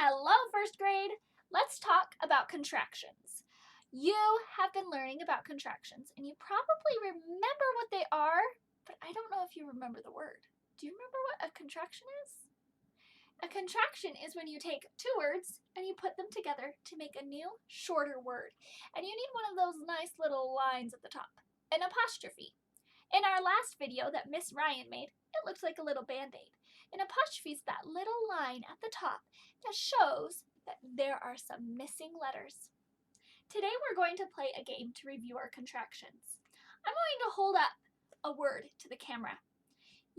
Hello, first grade! Let's talk about contractions. You have been learning about contractions, and you probably remember what they are, but I don't know if you remember the word. Do you remember what a contraction is? A contraction is when you take two words and you put them together to make a new, shorter word. And you need one of those nice little lines at the top, an apostrophe. In our last video that Miss Ryan made, it looks like a little band-aid. An apostrophe is that little line at the top that shows that there are some missing letters. Today we're going to play a game to review our contractions. I'm going to hold up a word to the camera.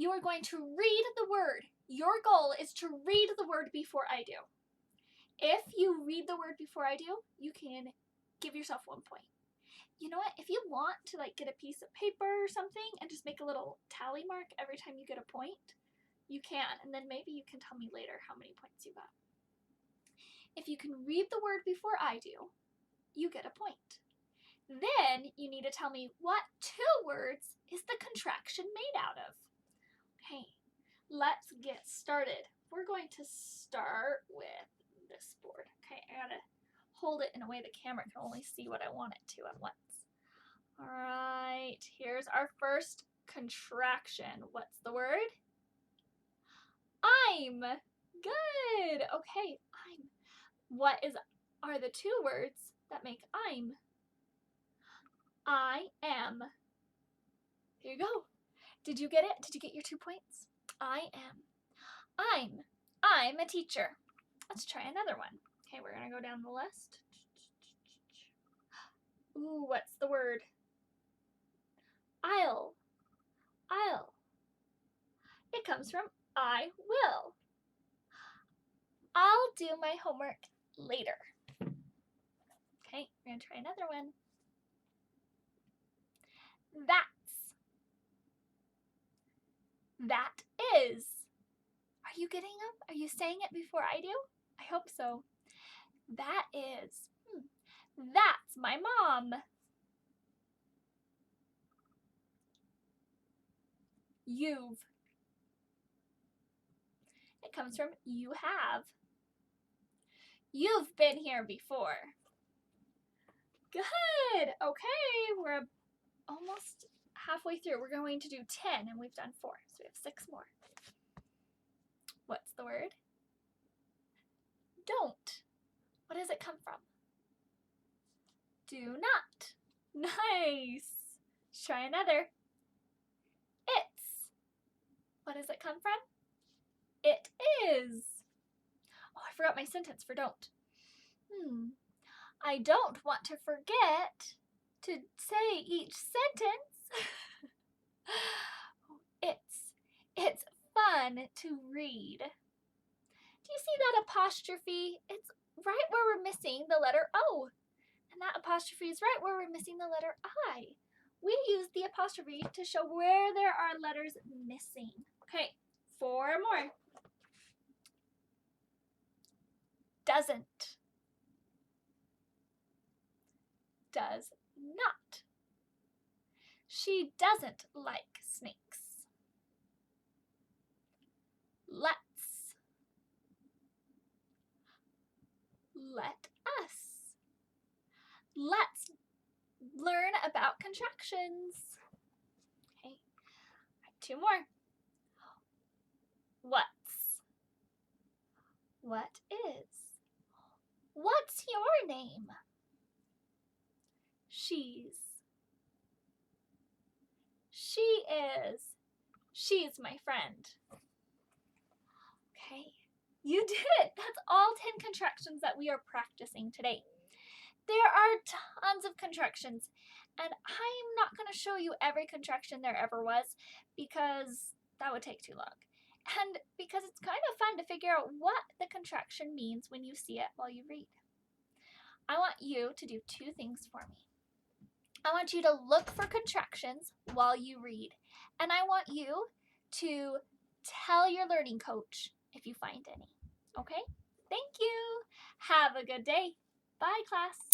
You are going to read the word. Your goal is to read the word before I do. If you read the word before I do, you can give yourself 1 point. You know what? If you want to get a piece of paper or something and just make a little tally mark every time you get a point, you can, and then maybe you can tell me later how many points you got. If you can read the word before I do, you get a point. Then you need to tell me what two words is the contraction made out of. Okay, let's get started. We're going to start with this board. Okay, I gotta hold it in a way the camera can only see what I want it to at once. All right, here's our first contraction. What's the word? I'm. Good. Okay, I'm. What are the two words that make I'm? I am. Here you go. Did you get it? Did you get your 2 points? I am. I'm a teacher. Let's try another one. Okay, we're gonna go down the list. Ooh, what's the word? I'll. It comes from I will. I'll do my homework later. Okay, we're gonna try another one. That is. Are you getting them? Are you saying it before I do? I hope so. That is. That's my mom. You've. It comes from you have. You've been here before. Good. Okay, we're almost halfway through. We're going to do 10 and we've done 4, so we have 6 more. What's the word? Don't. What does it come from? Do not. Nice. Let's try another. It's. What does it come from? It is. Oh, I forgot my sentence for don't. I don't want to forget to say each sentence. It's fun to read. Do you see that apostrophe? It's right where we're missing the letter O. And that apostrophe is right where we're missing the letter I. We use the apostrophe to show where there are letters missing. Okay, 4 more. Doesn't. Does not. She doesn't like snakes. Let's. Let us. Let's learn about contractions. Okay, 2 more. What's. What is. What's your name? She's. She is. She's my friend. Okay, you did it. That's all 10 contractions that we are practicing today. There are tons of contractions, and I'm not going to show you every contraction there ever was because that would take too long. And because it's kind of fun to figure out what the contraction means when you see it while you read. I want you to do 2 things for me. I want you to look for contractions while you read, and I want you to tell your learning coach if you find any. Okay? Thank you. Have a good day. Bye, class.